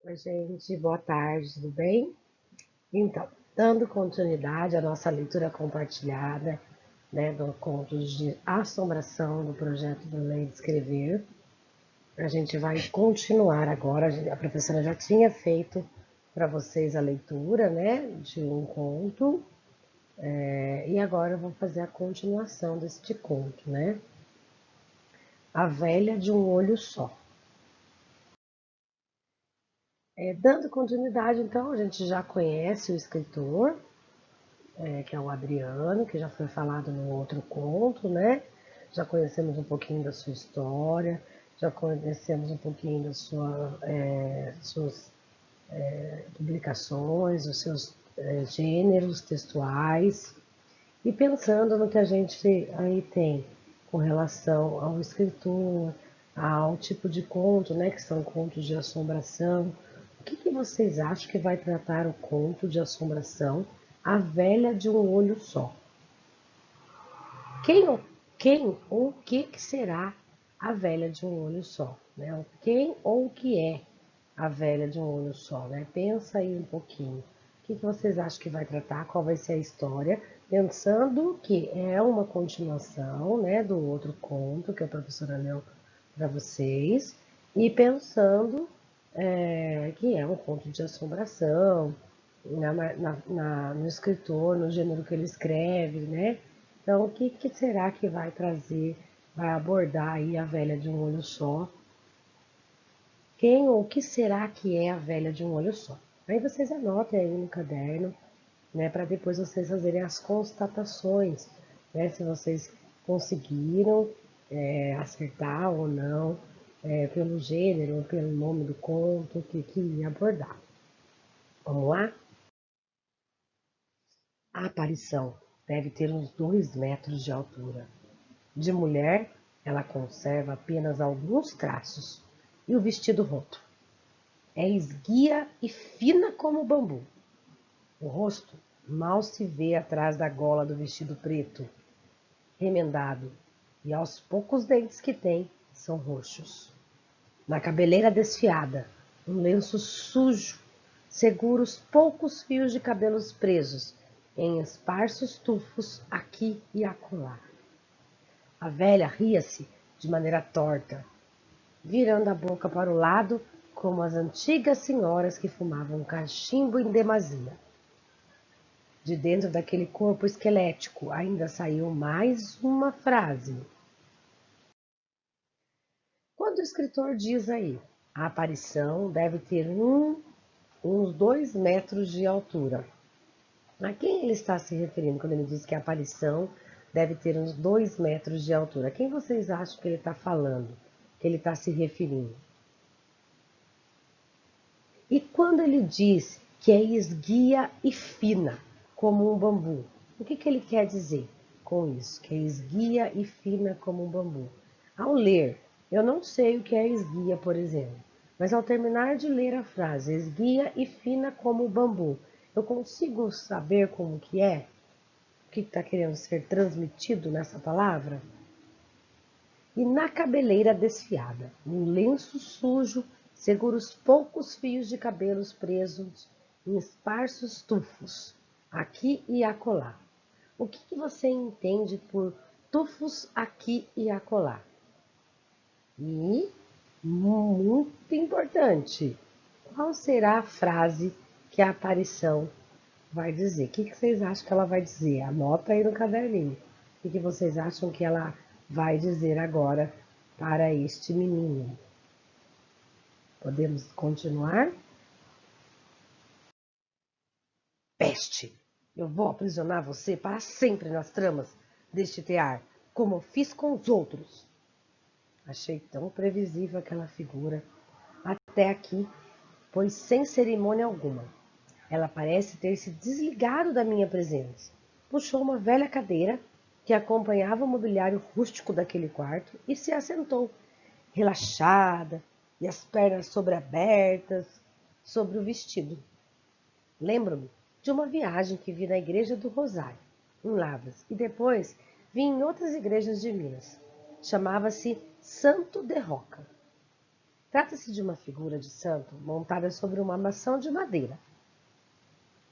Oi, gente, boa tarde, tudo bem? Então, dando continuidade à nossa leitura compartilhada, né, do Contos de Assombração do projeto do Ler e Escrever, a gente vai continuar agora. A professora já tinha feito para vocês a leitura, né, de um conto, e agora eu vou fazer a continuação deste conto, né? A Velha de um Olho Só. Dando continuidade, então, a gente já conhece o escritor, que é o Adriano, que já foi falado no outro conto, né? Já conhecemos um pouquinho da sua história, já conhecemos um pouquinho das suas publicações, os seus gêneros textuais. E pensando no que a gente aí tem com relação ao escritor, ao tipo de conto, né, que são contos de assombração, o que vocês acham que vai tratar o conto de assombração A Velha de um Olho Só? Quem, quem ou o que será a velha de um olho só? Né? Quem ou o que é a velha de um olho só? Né? Pensa aí um pouquinho. O que vocês acham que vai tratar? Qual vai ser a história? Pensando que é uma continuação, né, do outro conto que a professora leu para vocês, e pensando que é um conto de assombração, no escritor, no gênero que ele escreve, né? Então, o que será que vai trazer, vai abordar aí a velha de um olho só? Quem ou o que será que é a velha de um olho só? Aí vocês anotem aí no caderno, né, para depois vocês fazerem as constatações, né, se vocês conseguiram acertar ou não, pelo gênero, pelo nome do conto, que ia abordar. Vamos lá? A aparição deve ter uns 2 metros de altura. De mulher, ela conserva apenas alguns traços, e o vestido roto. É esguia e fina como o bambu. O rosto mal se vê atrás da gola do vestido preto, remendado, e aos poucos dentes que tem são roxos. Na cabeleira desfiada, um lenço sujo segura os poucos fios de cabelos presos em esparsos tufos aqui e acolá. A velha ria-se de maneira torta, virando a boca para o lado, como as antigas senhoras que fumavam cachimbo em demasia. De dentro daquele corpo esquelético ainda saiu mais uma frase. Quando o escritor diz aí, a aparição deve ter uns 2 metros de altura. A quem ele está se referindo quando ele diz que a aparição deve ter uns 2 metros de altura? Quem vocês acham que ele está falando, que ele está se referindo? E quando ele diz que é esguia e fina, como um bambu, o que ele quer dizer com isso? Que é esguia e fina como um bambu. Ao ler, eu não sei o que é esguia, por exemplo, mas ao terminar de ler a frase esguia e fina como o bambu, eu consigo saber como que é? O que está querendo ser transmitido nessa palavra? E na cabeleira desfiada, um lenço sujo segura os poucos fios de cabelos presos em esparsos tufos, aqui e acolá. O que você entende por tufos aqui e acolá? E, muito importante, qual será a frase que a aparição vai dizer? O que vocês acham que ela vai dizer? Anota aí no caderninho. O que vocês acham que ela vai dizer agora para este menino? Podemos continuar? Peste! Eu vou aprisionar você para sempre nas tramas deste tear, como fiz com os outros. Achei tão previsível aquela figura até aqui, pois sem cerimônia alguma. Ela parece ter se desligado da minha presença. Puxou uma velha cadeira que acompanhava o mobiliário rústico daquele quarto e se assentou, relaxada e as pernas sobreabertas sobre o vestido. Lembro-me de uma viagem que vi na igreja do Rosário, em Lavras, e depois vi em outras igrejas de Minas. Chamava-se Santo de Roca. Trata-se de uma figura de santo montada sobre uma armação de madeira,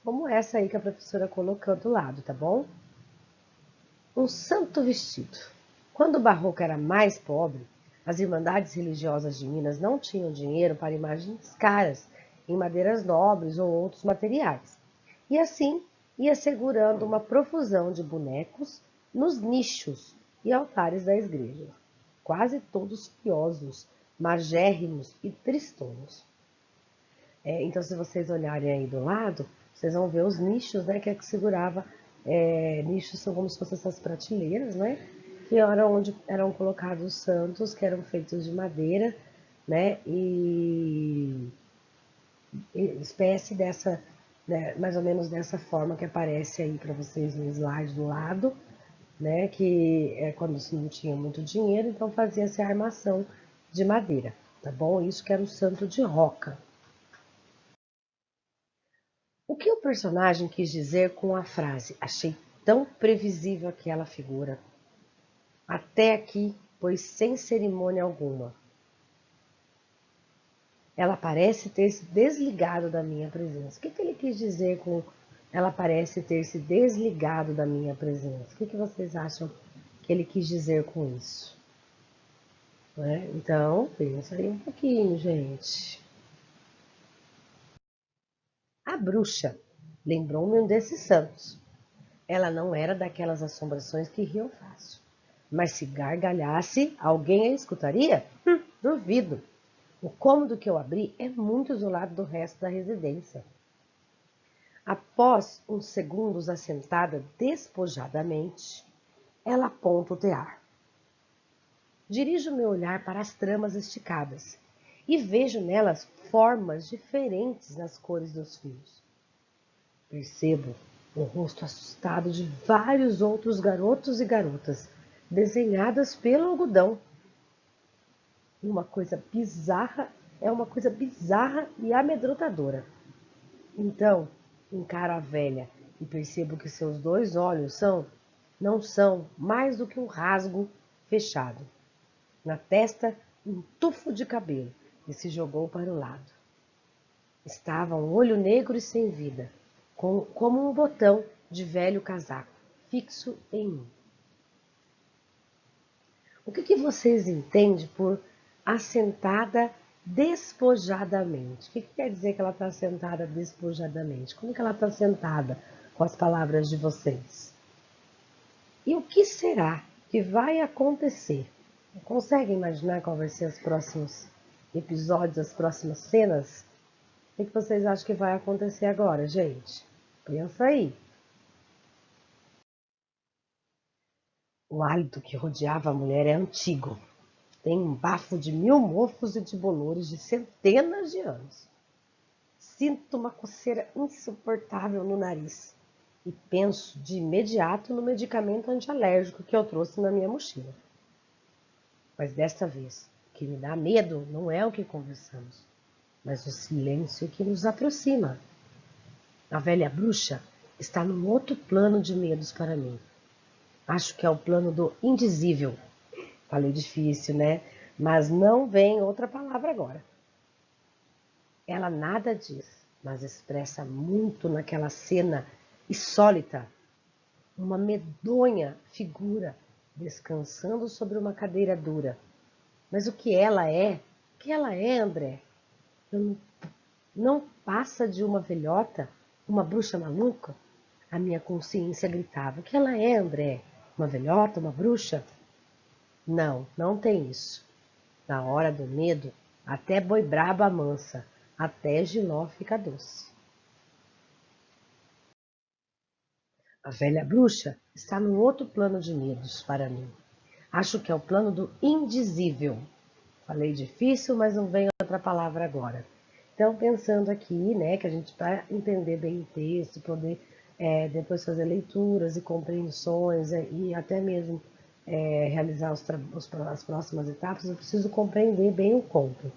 como essa aí que a professora colocou do lado, tá bom? Um santo vestido. Quando o barroco era mais pobre, as irmandades religiosas de Minas não tinham dinheiro para imagens caras em madeiras nobres ou outros materiais. E assim ia segurando uma profusão de bonecos nos nichos e altares das igrejas, quase todos piosos, magérrimos e tristonhos. Então, se vocês olharem aí do lado, vocês vão ver os nichos, né, que é que segurava. Nichos são como se fossem essas prateleiras, né, que eram onde eram colocados os santos, que eram feitos de madeira, né, e espécie dessa, né, mais ou menos dessa forma que aparece aí para vocês no slide do lado, né, que é quando se não tinha muito dinheiro, então fazia-se a armação de madeira, tá bom? Isso que era o santo de roca. O que o personagem quis dizer com a frase "achei tão previsível aquela figura"? Até aqui, pois sem cerimônia alguma. Ela parece ter se desligado da minha presença. O que ele quis dizer com ela parece ter se desligado da minha presença? O que vocês acham que ele quis dizer com isso? Então, pensa aí um pouquinho, gente. A bruxa lembrou-me um desses santos. Ela não era daquelas assombrações que riam fácil. Mas se gargalhasse, alguém a escutaria? Duvido. O cômodo que eu abri é muito isolado do resto da residência. Após uns segundos assentada despojadamente, ela aponta o tear. Dirijo meu olhar para as tramas esticadas e vejo nelas formas diferentes nas cores dos fios. Percebo o rosto assustado de vários outros garotos e garotas, desenhadas pelo algodão. Uma coisa bizarra e amedrontadora. Então, encaro a velha e percebo que seus 2 olhos não são mais do que um rasgo fechado. Na testa, um tufo de cabelo e se jogou para o lado. Estava um olho negro e sem vida, como um botão de velho casaco, fixo em mim. O que vocês entendem por assentada despojadamente? O que quer dizer que ela está sentada despojadamente? Como que ela está sentada com as palavras de vocês? E o que será que vai acontecer? Conseguem imaginar qual vai ser os próximos episódios, as próximas cenas? O que vocês acham que vai acontecer agora, gente? Pensa aí. O hálito que rodeava a mulher é antigo. Tem um bafo de 1000 mofos e de bolores de centenas de anos. Sinto uma coceira insuportável no nariz e penso de imediato no medicamento antialérgico que eu trouxe na minha mochila. Mas desta vez, o que me dá medo não é o que conversamos, mas o silêncio que nos aproxima. A velha bruxa está num outro plano de medos para mim. Acho que é o plano do indizível. Falei difícil, né? Mas não vem outra palavra agora. Ela nada diz, mas expressa muito naquela cena insólita. Uma medonha figura descansando sobre uma cadeira dura. Mas o que ela é? O que ela é, André? Não passa de uma velhota? Uma bruxa maluca? A minha consciência gritava. O que ela é, André? Uma velhota? Uma bruxa? Não, não tem isso. Na hora do medo, até boi braba mansa, até giló fica doce. A velha bruxa está num outro plano de medos para mim. Acho que é o plano do indizível. Falei difícil, mas não vem outra palavra agora. Então, pensando aqui, né, que a gente para entender bem o texto, poder depois fazer leituras e compreensões e até mesmo realizar as próximas etapas, eu preciso compreender bem o conto.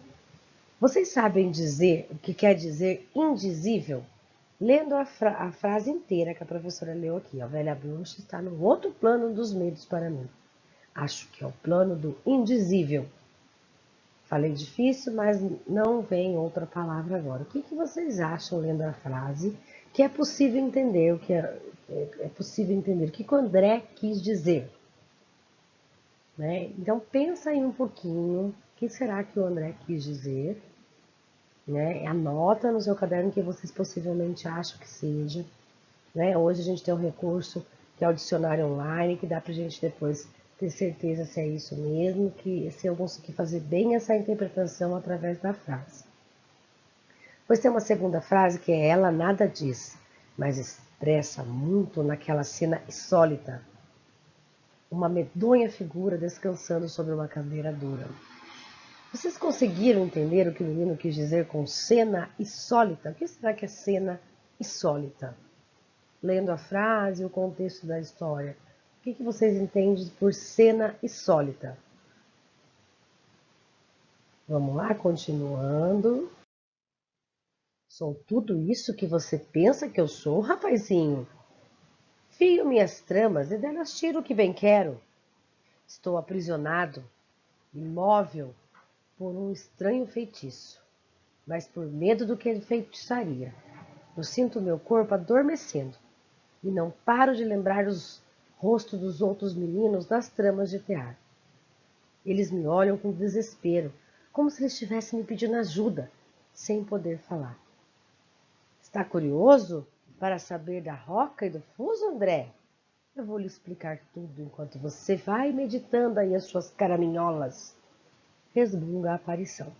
Vocês sabem dizer o que quer dizer indizível? Lendo a frase inteira que a professora leu aqui, a velha bruxa está no outro plano dos medos para mim. Acho que é o plano do indizível. Falei difícil, mas não vem outra palavra agora. O que vocês acham lendo a frase que é possível entender o que é possível entender o que o André quis dizer, né? Então pensa aí um pouquinho, o que será que o André quis dizer, né? Anota no seu caderno o que vocês possivelmente acham que seja, né? Hoje a gente tem um recurso que é o dicionário online, que dá pra gente depois ter certeza se é isso mesmo, que se eu conseguir fazer bem essa interpretação através da frase. Depois tem uma segunda frase que é ela nada diz, mas expressa muito naquela cena insólita. Uma medonha figura descansando sobre uma cadeira dura. Vocês conseguiram entender o que o menino quis dizer com cena insólita? O que será que é cena insólita? Lendo a frase e o contexto da história, o que vocês entendem por cena insólita? Vamos lá, continuando. Sou tudo isso que você pensa que eu sou, rapazinho? Fio minhas tramas e delas tiro o que bem quero. Estou aprisionado, imóvel, por um estranho feitiço, mas por medo do que ele feitiçaria. Eu sinto meu corpo adormecendo e não paro de lembrar os rostos dos outros meninos nas tramas de teatro. Eles me olham com desespero, como se eles estivessem me pedindo ajuda, sem poder falar. Está curioso para saber da roca e do fuso, André? Eu vou lhe explicar tudo enquanto você vai meditando aí as suas caraminholas. Resmunga a aparição.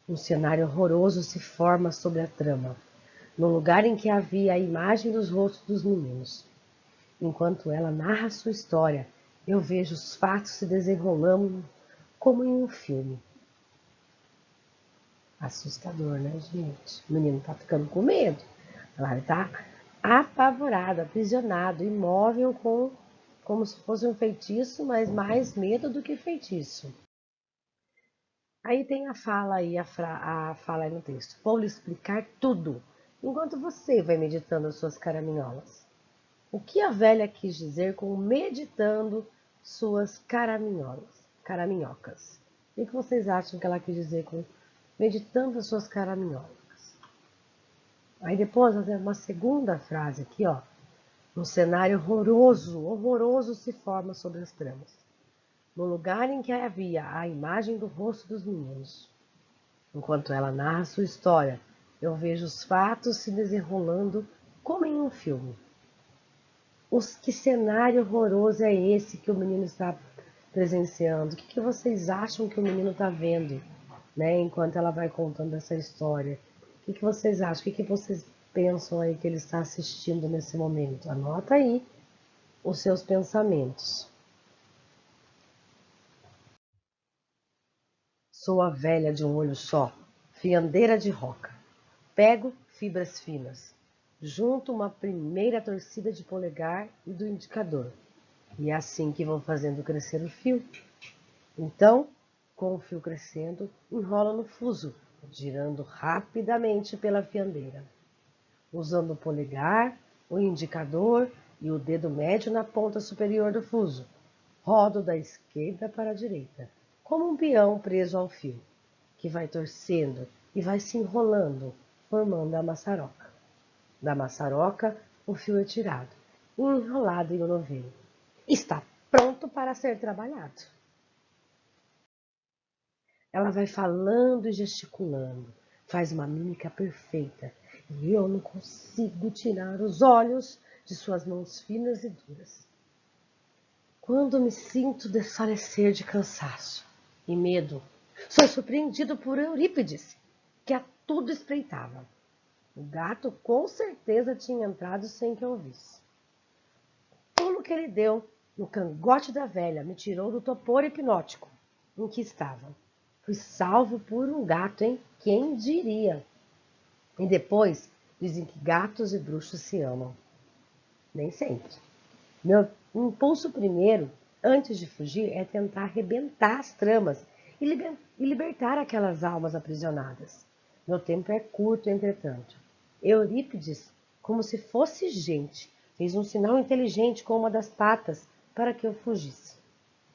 Um cenário horroroso se forma sobre a trama, no lugar em que havia a imagem dos rostos dos meninos. Enquanto ela narra sua história, eu vejo os fatos se desenrolando como em um filme. Assustador, né, gente? O menino tá ficando com medo. Ela tá apavorado, aprisionado, imóvel, como se fosse um feitiço, mas mais medo do que feitiço. Aí tem a fala aí, a fala aí no texto. Vou lhe explicar tudo, enquanto você vai meditando as suas caraminholas. O que a velha quis dizer com meditando suas caraminhocas? O que vocês acham que ela quis dizer com meditando as suas caraminholas? Aí depois nós temos uma segunda frase aqui, ó. Um cenário horroroso, horroroso se forma sobre as tramas. No lugar em que havia a imagem do rosto dos meninos. Enquanto ela narra sua história, eu vejo os fatos se desenrolando como em um filme. Que cenário horroroso é esse que o menino está presenciando? O que vocês acham que o menino está vendo, né, enquanto ela vai contando essa história? O que vocês acham? O que vocês pensam aí que ele está assistindo nesse momento? Anota aí os seus pensamentos. Sou a velha de um olho só, fiandeira de roca. Pego fibras finas, junto uma primeira torcida de polegar e do indicador. E é assim que vou fazendo crescer o fio. Então, com o fio crescendo, enrola no fuso, girando rapidamente pela fiandeira. Usando o polegar, o indicador e o dedo médio na ponta superior do fuso. Rodo da esquerda para a direita, como um peão preso ao fio, que vai torcendo e vai se enrolando, formando a maçaroca. Da maçaroca, o fio é tirado e enrolado em um novelo. Está pronto para ser trabalhado. Ela vai falando e gesticulando, faz uma mímica perfeita, e eu não consigo tirar os olhos de suas mãos finas e duras. Quando me sinto desfalecer de cansaço e medo, sou surpreendido por Eurípides, que a tudo espreitava. O gato com certeza tinha entrado sem que eu visse. O pulo que ele deu no cangote da velha me tirou do topor hipnótico em que estava. Fui salvo por um gato, hein? Quem diria? E depois dizem que gatos e bruxos se amam. Nem sempre. Meu impulso primeiro, antes de fugir, é tentar arrebentar as tramas e libertar aquelas almas aprisionadas. Meu tempo é curto, entretanto. Eurípides, como se fosse gente, fez um sinal inteligente com uma das patas para que eu fugisse,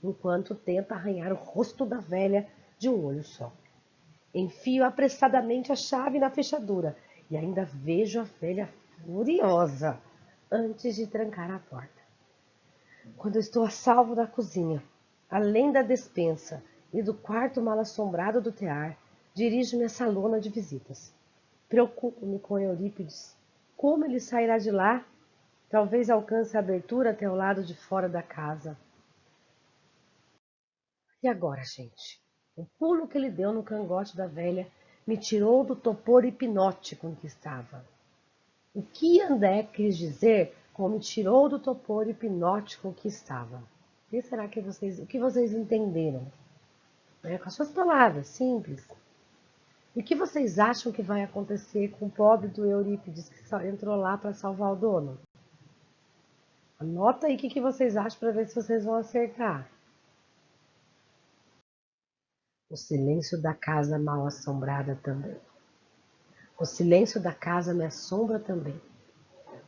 enquanto tenta arranhar o rosto da velha de um olho só. Enfio apressadamente a chave na fechadura e ainda vejo a velha furiosa antes de trancar a porta. Quando estou a salvo da cozinha, além da despensa e do quarto mal assombrado do tear, dirijo-me à salona de visitas. Preocupo-me com Eurípides. Como ele sairá de lá? Talvez alcance a abertura até o lado de fora da casa. E agora, gente? O pulo que ele deu no cangote da velha me tirou do topor hipnótico em que estava. O que André quis dizer com me tirou do topor hipnótico que estava? O que vocês entenderam? Com as suas palavras, simples. E o que vocês acham que vai acontecer com o pobre do Eurípides que só entrou lá para salvar o dono? Anota aí o que vocês acham para ver se vocês vão acertar. O silêncio da casa mal assombrada também. O silêncio da casa me assombra também.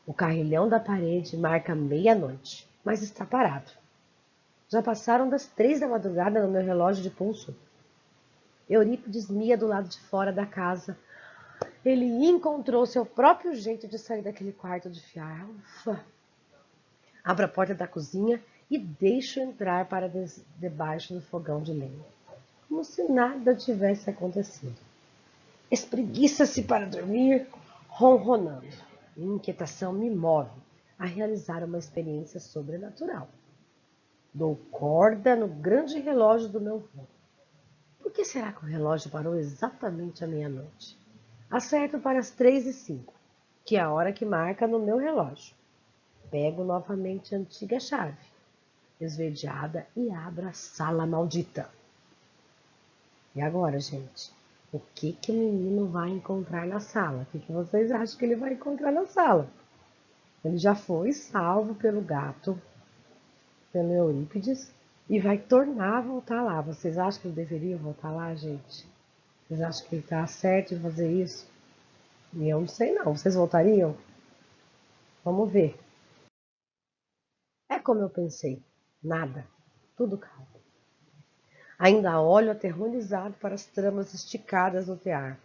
O carrilhão da parede marca meia-noite, mas está parado. Já passaram das 3 da madrugada no meu relógio de pulso. Eurípides mia do lado de fora da casa. Ele encontrou seu próprio jeito de sair daquele quarto de fiar. Ufa! Abro a porta da cozinha e deixo entrar para debaixo do fogão de lenha, como se nada tivesse acontecido. Espreguiça-se para dormir, ronronando. Minha inquietação me move a realizar uma experiência sobrenatural. Dou corda no grande relógio do meu vô. Por que será que o relógio parou exatamente à meia-noite? Acerto para as 3h05, que é a hora que marca no meu relógio. Pego novamente a antiga chave, esverdeada, e abro a sala maldita. E agora, gente? O que o menino vai encontrar na sala? O que vocês acham que ele vai encontrar na sala? Ele já foi salvo pelo gato, pelo Eurípides, e vai tornar a voltar lá. Vocês acham que ele deveria voltar lá, gente? Vocês acham que ele está certo em fazer isso? E eu não sei não. Vocês voltariam? Vamos ver. É como eu pensei. Nada. Tudo calmo. Ainda olho aterrorizado para as tramas esticadas no tear.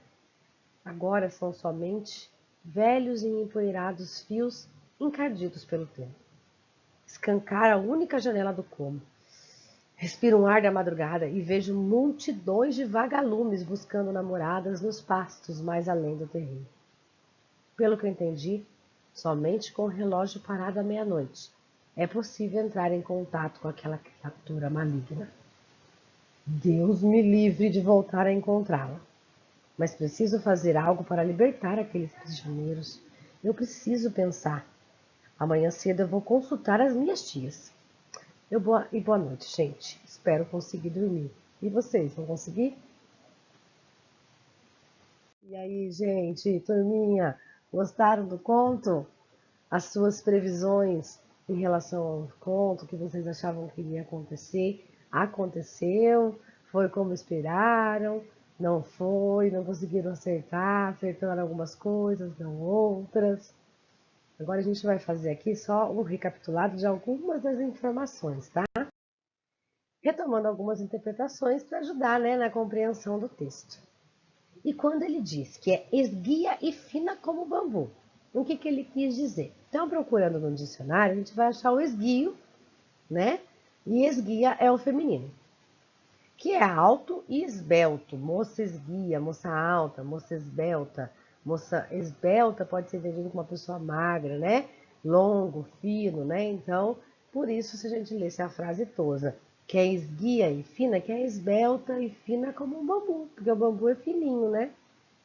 Agora são somente velhos e empoeirados fios encardidos pelo tempo. Escancar a única janela do cômodo. Respiro um ar da madrugada e vejo multidões de vagalumes buscando namoradas nos pastos mais além do terreno. Pelo que eu entendi, somente com o relógio parado à meia-noite é possível entrar em contato com aquela criatura maligna. Deus me livre de voltar a encontrá-la. Mas preciso fazer algo para libertar aqueles prisioneiros. Eu preciso pensar. Amanhã cedo eu vou consultar as minhas tias. Boa noite, gente. Espero conseguir dormir. E vocês, vão conseguir? E aí, gente, turminha, gostaram do conto? As suas previsões em relação ao conto, o que vocês achavam que iria acontecer? Aconteceu? Foi como esperaram? Não foi? Não conseguiram acertar? Acertaram algumas coisas, não outras? Agora a gente vai fazer aqui só um recapitulado de algumas das informações, tá? Retomando algumas interpretações para ajudar, né, na compreensão do texto. E quando ele diz que é esguia e fina como bambu, o que ele quis dizer? Então, procurando no dicionário, a gente vai achar o esguio, né? E esguia é o feminino, que é alto e esbelto. Moça esguia, moça alta, moça esbelta. Moça esbelta pode ser entendido como uma pessoa magra, né? Longo, fino, né? Então, por isso, se a gente lesse a frase toda, que é esguia e fina, que é esbelta e fina como um bambu, porque o bambu é fininho, né?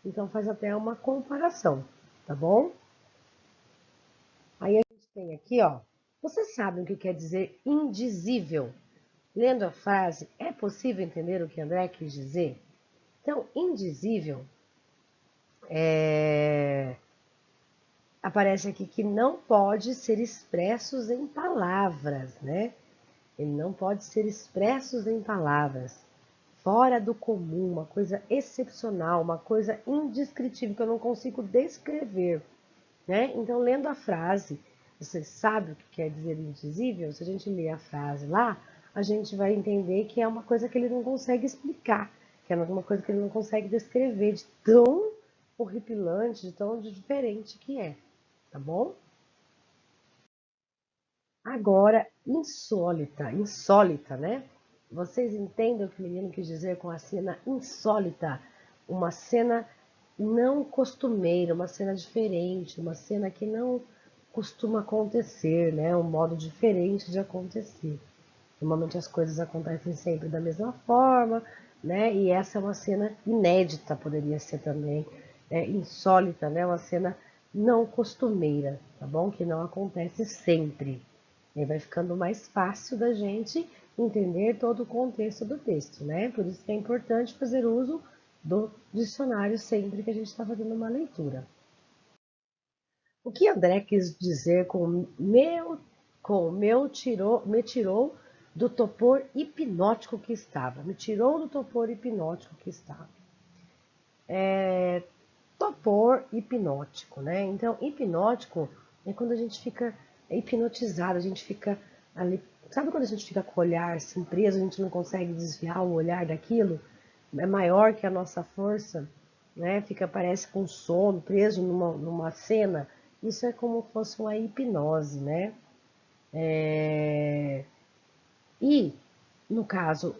Então, faz até uma comparação, tá bom? Aí a gente tem aqui, ó, vocês sabem o que quer dizer indizível? Lendo a frase, é possível entender o que André quis dizer? Então, indizível aparece aqui que não pode ser expressos em palavras, né? Ele não pode ser expressos em palavras. Fora do comum, uma coisa excepcional, uma coisa indescritível que eu não consigo descrever, né? Então, lendo a frase, você sabe o que quer dizer indizível? Se a gente ler a frase lá, a gente vai entender que é uma coisa que ele não consegue explicar. que é alguma coisa que ele não consegue descrever de tão horripilante, de tão diferente que é, tá bom? Agora, insólita, insólita, né? Vocês entendem o que o menino quis dizer com a cena insólita? Uma cena não costumeira, uma cena diferente, uma cena que não costuma acontecer, né? Um modo diferente de acontecer. Normalmente as coisas acontecem sempre da mesma forma, né? E essa é uma cena inédita, poderia ser também, insólita, né? Uma cena não costumeira, tá bom? Que não acontece sempre. E aí vai ficando mais fácil da gente entender todo o contexto do texto, né? Por isso que é importante fazer uso do dicionário sempre que a gente está fazendo uma leitura. O que André quis dizer me tirou do topor hipnótico que estava. Me tirou do topor hipnótico que estava. Topor hipnótico, né? Então, hipnótico é quando a gente fica hipnotizado, a gente fica ali. Sabe quando a gente fica com o olhar assim preso, a gente não consegue desviar o olhar daquilo? É maior que a nossa força, né? Fica, parece com sono, preso numa cena. Isso é como se fosse uma hipnose, né? E, no caso,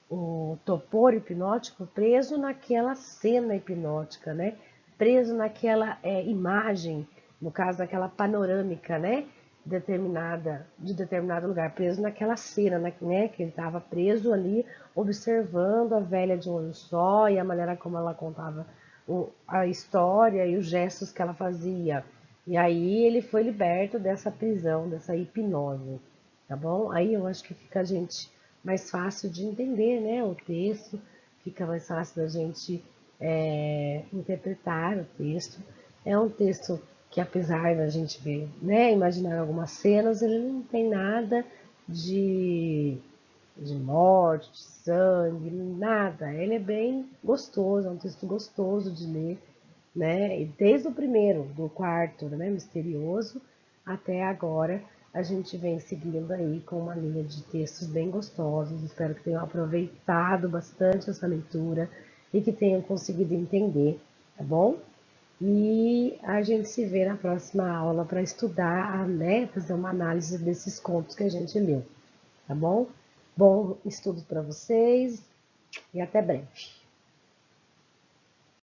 o topor hipnótico preso naquela cena hipnótica, né? Preso naquela imagem, no caso daquela panorâmica, né? De determinado lugar, preso naquela cena, né? Que ele estava preso ali, observando a velha de um olho só e a maneira como ela contava a história e os gestos que ela fazia. E aí ele foi liberto dessa prisão, dessa hipnose, tá bom? Aí eu acho que fica a gente mais fácil de entender, né, o texto, fica mais fácil da gente interpretar o texto. É um texto que, apesar da gente ver, né, imaginar algumas cenas, ele não tem nada de morte, de sangue, nada. Ele é bem gostoso, é um texto gostoso de ler, né? E desde o primeiro, do quarto, né, misterioso, até agora, a gente vem seguindo aí com uma linha de textos bem gostosos. Espero que tenham aproveitado bastante essa leitura e que tenham conseguido entender, tá bom? E a gente se vê na próxima aula para estudar, né, fazer uma análise desses contos que a gente leu, tá bom? Bom estudo para vocês e até breve.